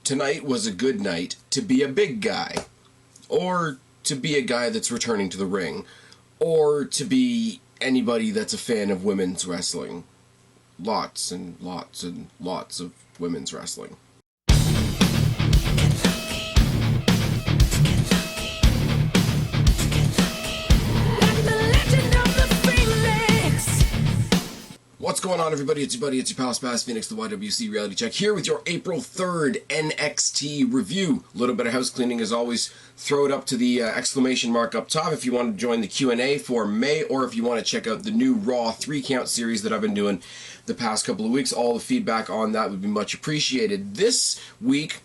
Tonight was a good night to be a big guy, or to be a guy that's returning to the ring, or to be anybody that's a fan of women's wrestling. Lots and lots and lots of women's wrestling. What's going on, everybody? It's your buddy, it's your pal Spaz Phoenix, the YWC Reality Check, here with your April 3rd NXT review. A little bit of house cleaning as always. Throw it up to the exclamation mark up top if you want to join the Q&A for May, or if you want to check out the new Raw 3-count series that I've been doing the past couple of weeks. All the feedback on that would be much appreciated. This week,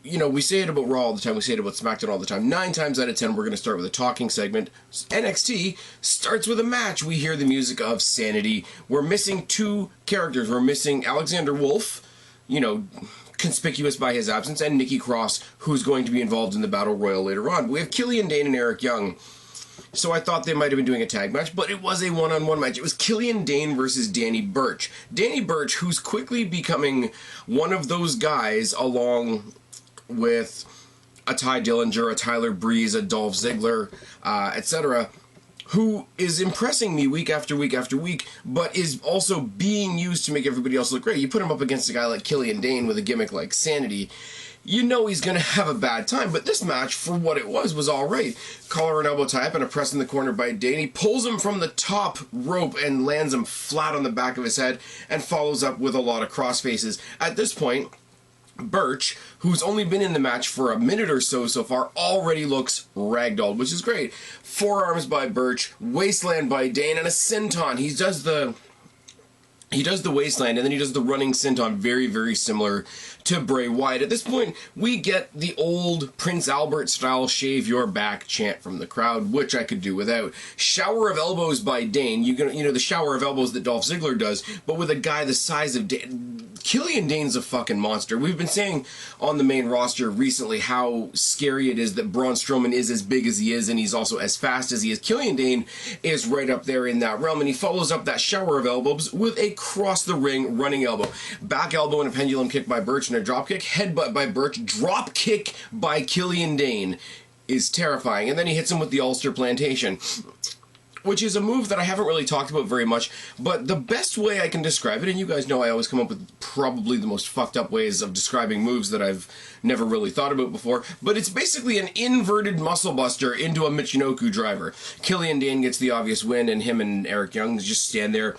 you know, we say it about Raw all the time, we say it about SmackDown all the time. 9 times out of 10, we're going to start with a talking segment. NXT starts with a match. We hear the music of Sanity. We're missing 2 characters. We're missing Alexander Wolf, you know, conspicuous by his absence, and Nikki Cross, who's going to be involved in the Battle Royal later on. We have Killian Dane and Eric Young. So I thought they might have been doing a tag match, but it was a one-on-one match. It was Killian Dane versus Danny Burch. Danny Burch, who's quickly becoming one of those guys along with a Ty Dillinger, a Tyler Breeze, a Dolph Ziggler, etc., who is impressing me week after week after week, but is also being used to make everybody else look great. You put him up against a guy like Killian Dane with a gimmick like Sanity, you know he's going to have a bad time. But this match, for what it was all right. Collar and elbow tie up and a press in the corner by Dane. He pulls him from the top rope and lands him flat on the back of his head and follows up with a lot of crossfaces. At this point, Burch, who's only been in the match for a minute or so far, already looks ragdolled, which is great. Forearms by Burch, wasteland by Dane, and a senton. He does the wasteland, and then he does the running senton, very, very similar to Bray Wyatt. At this point, we get the old Prince Albert style shave your back chant from the crowd, which I could do without. Shower of elbows by Dane. You know, the shower of elbows that Dolph Ziggler does, but with a guy the size of Dane. Killian Dane's a fucking monster. We've been saying on the main roster recently how scary it is that Braun Strowman is as big as he is, and he's also as fast as he is. Killian Dane is right up there in that realm, and he follows up that shower of elbows with a cross-the-ring running elbow. Back elbow and a pendulum kick by Burch and a drop kick. Headbutt by Burch. Drop kick by Killian Dane is terrifying. And then he hits him with the Ulster Plantation, which is a move that I haven't really talked about very much, but the best way I can describe it, and you guys know I always come up with probably the most fucked up ways of describing moves that I've never really thought about before, but it's basically an inverted muscle buster into a Michinoku driver. Killian Dane gets the obvious win, and him and Eric Young just stand there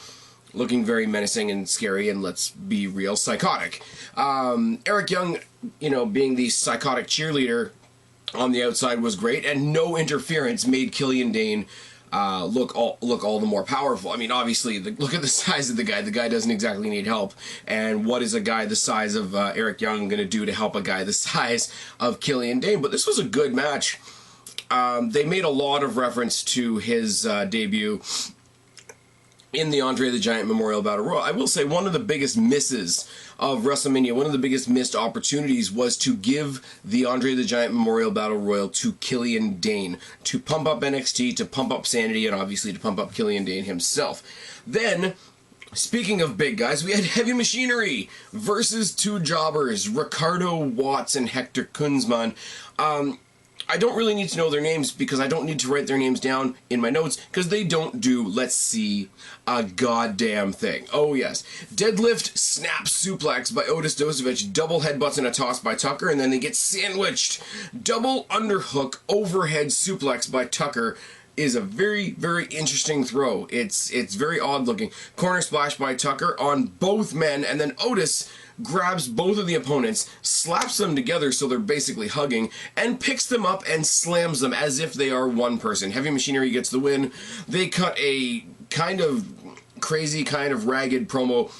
looking very menacing and scary, and let's be real, psychotic. Eric Young, you know, being the psychotic cheerleader on the outside was great, and no interference made Killian Dane look all the more powerful. I mean, obviously, look at the size of the guy. The guy doesn't exactly need help. And what is a guy the size of Eric Young going to do to help a guy the size of Killian Dane? But this was a good match. They made a lot of reference to his debut in the Andre the Giant Memorial Battle Royal. I will say one of the biggest misses of WrestleMania, one of the biggest missed opportunities, was to give the Andre the Giant Memorial Battle Royal to Killian Dane, to pump up NXT, to pump up Sanity, and obviously to pump up Killian Dane himself. Then, speaking of big guys, we had Heavy Machinery versus 2 jobbers, Ricardo Watts and Hector Kunzman. I don't really need to know their names because I don't need to write their names down in my notes because they don't do, let's see, a goddamn thing. Oh yes. Deadlift snap suplex by Otis Dosevich, double headbutts and a toss by Tucker, and then they get sandwiched. Double underhook overhead suplex by Tucker is a very, very interesting throw. It's very odd looking. Corner splash by Tucker on both men, and then Otis grabs both of the opponents, slaps them together so they're basically hugging, and picks them up and slams them as if they are one person. Heavy Machinery gets the win. They cut a kind of crazy, kind of ragged promo,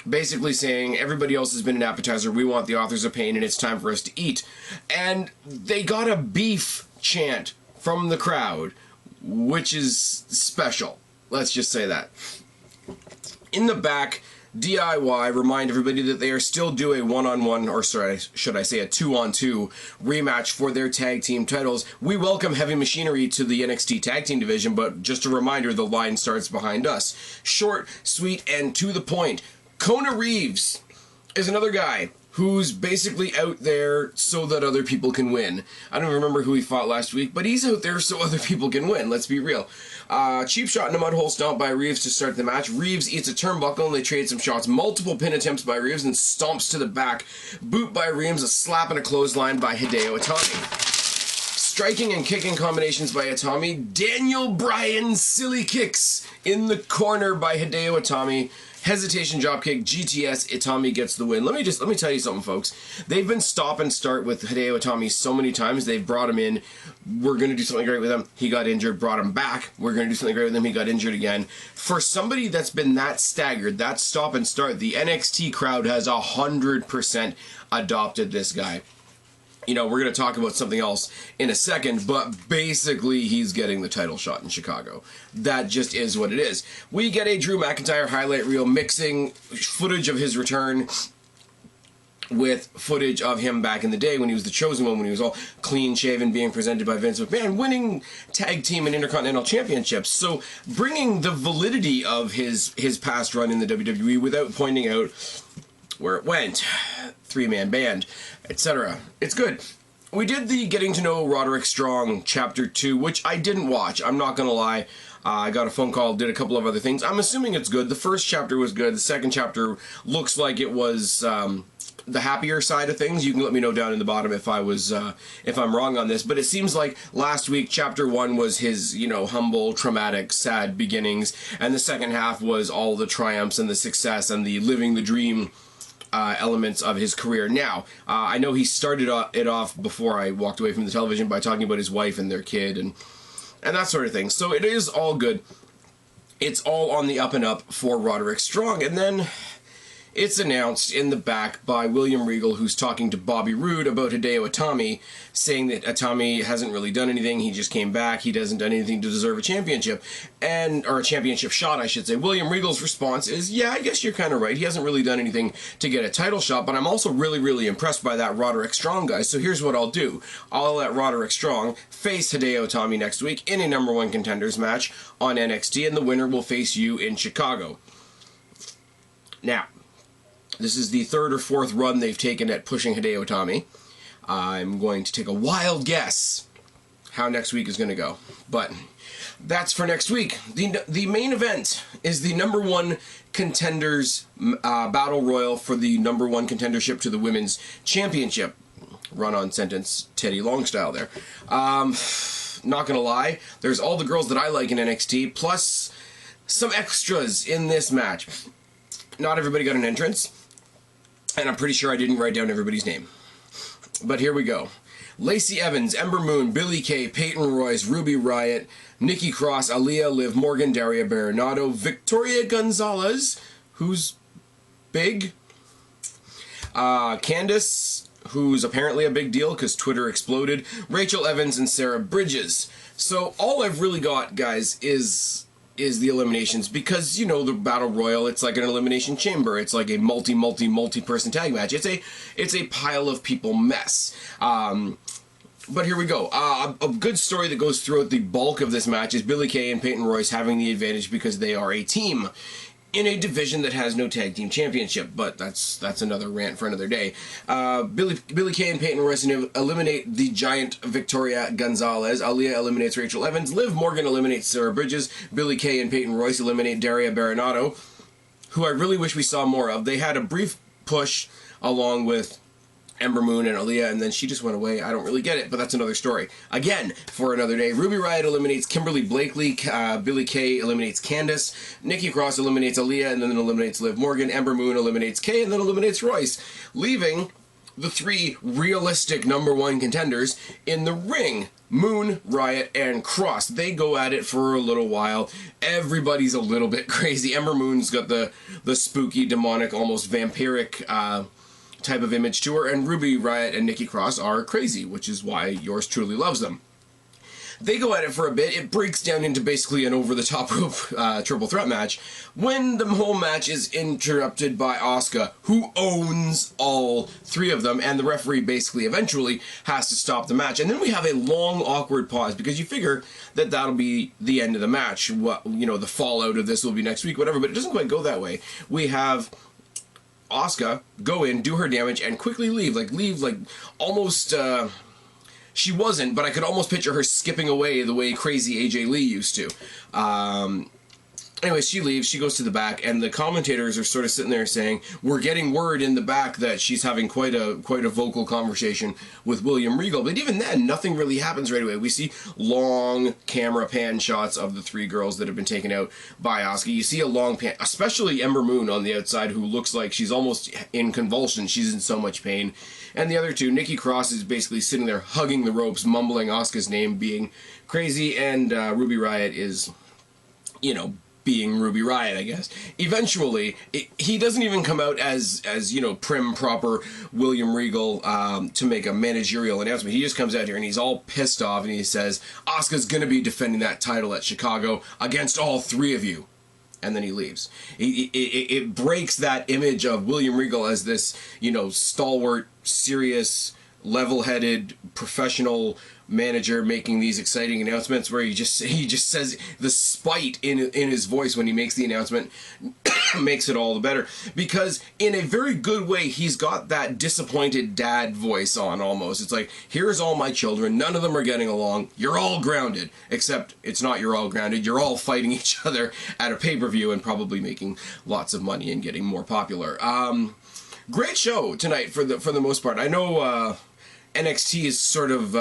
basically saying everybody else has been an appetizer, we want the authors of pain, and it's time for us to eat. And they got a beef chant from the crowd, which is special. Let's just say that. In the back, DIY remind everybody that they are still doing a one-on-one, or sorry, should I say a 2-on-2 rematch for their tag team titles. We welcome Heavy Machinery to the NXT tag team division, but just a reminder, the line starts behind us. Short, sweet, and to the point. Kona Reeves is another guy who's basically out there so that other people can win. I don't remember who he fought last week, but he's out there so other people can win, let's be real. Cheap shot in a mud hole stomp by Reeves to start the match. Reeves eats a turnbuckle and they trade some shots. Multiple pin attempts by Reeves and stomps to the back. Boot by Reeves, a slap and a clothesline by Hideo Itami. Striking and kicking combinations by Itami. Daniel Bryan silly kicks in the corner by Hideo Itami. Hesitation dropkick, GTS, Itami gets the win. Let me tell you something, folks. They've been stop and start with Hideo Itami so many times. They've brought him in. We're going to do something great with him. He got injured, brought him back. We're going to do something great with him. He got injured again. For somebody that's been that staggered, that stop and start, the NXT crowd has 100% adopted this guy. You know, we're going to talk about something else in a second, but basically he's getting the title shot in Chicago. That just is what it is. We get a Drew McIntyre highlight reel mixing footage of his return with footage of him back in the day when he was the Chosen One, when he was all clean-shaven, being presented by Vince McMahon, winning tag team and intercontinental championships. So bringing the validity of his past run in the WWE without pointing out where it went, three-man band, etc. It's good. We did the Getting to Know Roderick Strong Chapter 2, which I didn't watch. I'm not going to lie. I got a phone call, did a couple of other things. I'm assuming it's good. The first chapter was good. The second chapter looks like it was the happier side of things. You can let me know down in the bottom if I'm wrong on this. But it seems like last week, Chapter 1 was his, humble, traumatic, sad beginnings. And the second half was all the triumphs and the success and the living the dream elements of his career. Now, I know he started it off before I walked away from the television by talking about his wife and their kid and that sort of thing. So it is all good. It's all on the up and up for Roderick Strong. And then it's announced in the back by William Regal, who's talking to Bobby Roode about Hideo Itami, saying that Itami hasn't really done anything. He just came back. He hasn't done anything to deserve a championship, or a championship shot, I should say. William Regal's response is, yeah, I guess you're kind of right. He hasn't really done anything to get a title shot, but I'm also really, really impressed by that Roderick Strong guy. So here's what I'll do. I'll let Roderick Strong face Hideo Itami next week in a number one contenders match on NXT, and the winner will face you in Chicago. Now, this is the third or fourth run they've taken at pushing Hideo Itami. I'm going to take a wild guess how next week is going to go. But that's for next week. The main event is the number one contenders battle royal for the number one contendership to the women's championship. Run-on sentence, Teddy Long style there. Not going to lie, there's all the girls that I like in NXT, plus some extras in this match. Not everybody got an entrance. And I'm pretty sure I didn't write down everybody's name. But here we go. Lacey Evans, Ember Moon, Billie Kay, Peyton Royce, Ruby Riott, Nikki Cross, Aaliyah, Liv Morgan, Daria Berenato, Victoria Gonzalez, who's big, Candice, who's apparently a big deal because Twitter exploded, Rachel Evans, and Sarah Bridges. So all I've really got, guys, is the eliminations, because the battle royal, it's like an elimination chamber. It's like a multi-person tag match. It's a pile of people mess. But here we go. A good story that goes throughout the bulk of this match is Billie Kay and Peyton Royce having the advantage because they are a team in a division that has no tag team championship, but that's another rant for another day. Billie Kay and Peyton Royce eliminate the giant Victoria Gonzalez. Aaliyah eliminates Rachel Evans. Liv Morgan eliminates Sarah Bridges. Billie Kay and Peyton Royce eliminate Daria Berenato, who I really wish we saw more of. They had a brief push along with Ember Moon and Aaliyah, and then she just went away. I don't really get it, but that's another story. Again, for another day. Ruby Riott eliminates Kimberly Blakely. Billie Kay eliminates Candice. Nikki Cross eliminates Aaliyah, and then eliminates Liv Morgan. Ember Moon eliminates Kay, and then eliminates Royce, leaving the three realistic number one contenders in the ring. Moon, Riott, and Cross. They go at it for a little while. Everybody's a little bit crazy. Ember Moon's got the spooky, demonic, almost vampiric type of image to her, and Ruby Riott and Nikki Cross are crazy, which is why yours truly loves them. They go at it for a bit. It breaks down into basically an over-the-top rope triple threat match, when the whole match is interrupted by Asuka, who owns all three of them, and the referee basically eventually has to stop the match. And then we have a long, awkward pause, because you figure that that'll be the end of the match. The fallout of this will be next week, whatever, but it doesn't quite go that way. We have Asuka go in, do her damage, and quickly leave almost. She wasn't, but I could almost picture her skipping away the way crazy AJ Lee used to. Anyway, she leaves, she goes to the back, and the commentators are sort of sitting there saying, we're getting word in the back that she's having quite a vocal conversation with William Regal. But even then, nothing really happens right away. We see long camera pan shots of the three girls that have been taken out by Asuka. You see a long pan, especially Ember Moon on the outside, who looks like she's almost in convulsions. She's in so much pain. And the other two, Nikki Cross is basically sitting there hugging the ropes, mumbling Asuka's name, being crazy, and Ruby Riott is, you know, being Ruby Riott, I guess. Eventually, he doesn't even come out as you know, prim, proper William Regal to make a managerial announcement. He just comes out here and he's all pissed off and he says, Asuka's going to be defending that title at Chicago against all three of you. And then he leaves. It breaks that image of William Regal as this, you know, stalwart, serious, level-headed, professional manager making these exciting announcements where he just says the spite in his voice when he makes the announcement makes it all the better, because in a very good way he's got that disappointed dad voice on almost. It's like, here's all my children, none of them are getting along, you're all grounded, except it's not you're all grounded, you're all fighting each other at a pay-per-view and probably making lots of money and getting more popular. Great show tonight for the most part. I know NXT is sort of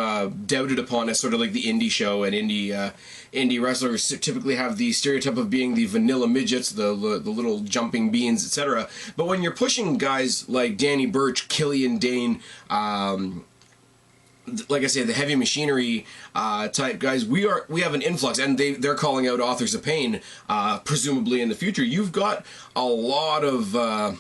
doubted upon as sort of like the indie show, and indie wrestlers typically have the stereotype of being the vanilla midgets, the little jumping beans, etc. But when you're pushing guys like Danny Burch, Killian Dane, like I say, the heavy machinery type guys, we have an influx, and they're calling out Authors of Pain, presumably in the future. You've got a lot of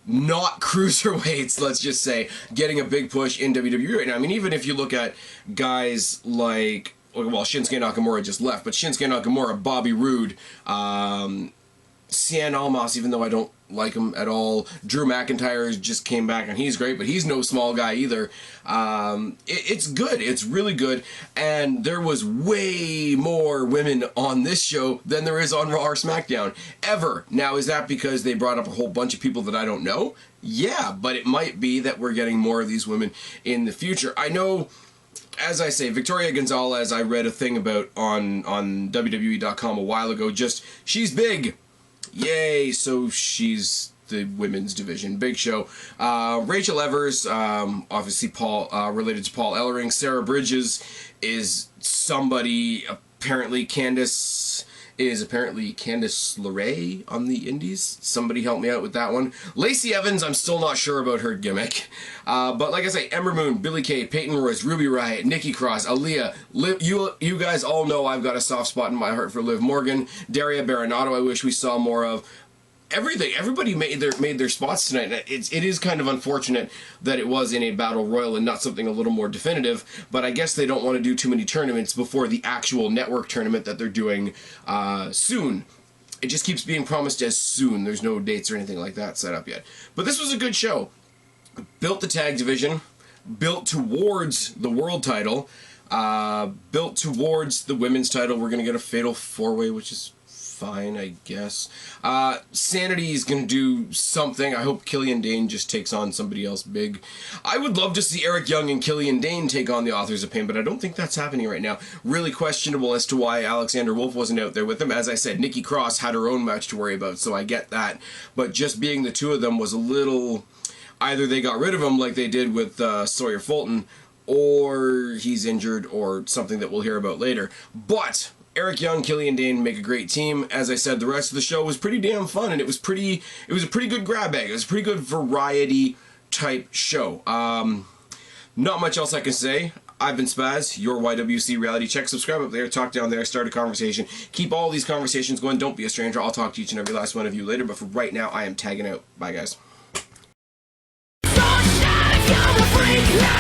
not cruiserweights, let's just say, getting a big push in WWE right now. I mean, even if you look at guys like, well, Shinsuke Nakamura just left, but Shinsuke Nakamura, Bobby Roode, Cien Almas, even though I don't like him at all. Drew McIntyre just came back and he's great, but he's no small guy either. It's good. It's really good. And there was way more women on this show than there is on Raw or SmackDown ever. Now, is that because they brought up a whole bunch of people that I don't know? Yeah, but it might be that we're getting more of these women in the future. I know, as I say, Victoria Gonzalez, I read a thing about on WWE.com a while ago, just, she's big. Yay, so she's the women's division. Big show. Rachel Evers, obviously related to Paul Ellering. Sarah Bridges is somebody, apparently Candice LeRae on the indies. Somebody help me out with that one. Lacey Evans, I'm still not sure about her gimmick. But like I say, Ember Moon, Billie Kay, Peyton Royce, Ruby Riott, Nikki Cross, Aaliyah, Liv, you guys all know I've got a soft spot in my heart for Liv Morgan. Daria Baronato, I wish we saw more of. Everybody made their spots tonight. It is kind of unfortunate that it was in a battle royal and not something a little more definitive, but I guess they don't want to do too many tournaments before the actual network tournament that they're doing soon. It just keeps being promised as soon. There's no dates or anything like that set up yet. But this was a good show. Built the tag division, built towards the world title, built towards the women's title. We're going to get a fatal four-way, which is fine, I guess. Sanity is going to do something. I hope Killian Dane just takes on somebody else big. I would love to see Eric Young and Killian Dane take on the Authors of Pain, but I don't think that's happening right now. Really questionable as to why Alexander Wolf wasn't out there with them. As I said, Nikki Cross had her own match to worry about, so I get that. But just being the two of them was a little... Either they got rid of him like they did with Sawyer Fulton, or he's injured, or something that we'll hear about later. But Eric Young, Killian Dane make a great team. As I said, the rest of the show was pretty damn fun, and it was a pretty good grab bag. It was a pretty good variety type show. Not much else I can say. I've been Spaz, your YWC Reality Check. Subscribe up there, talk down there, start a conversation. Keep all these conversations going. Don't be a stranger. I'll talk to each and every last one of you later, but for right now, I am tagging out. Bye, guys. Freak